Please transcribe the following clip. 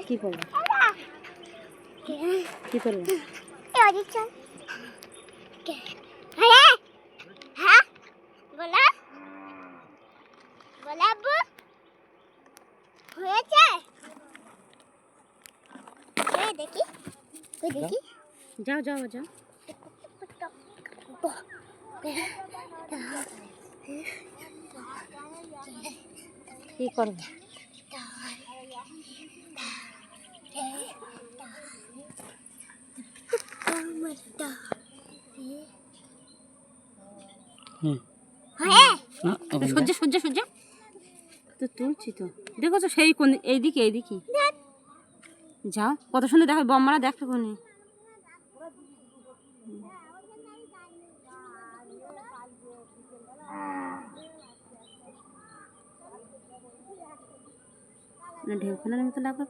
কি করবো কি করবো দেখি দেখি যাও যাও যাও কি করবো সহ্য সহ্য সহ্য তো তুলছি তো দেখো তো সেই কোন এইদিকে এইদিকে যাও কত সুন্দর দেখো বম্মারা দেখো কোনে ঢেউখানার মতো লাগবে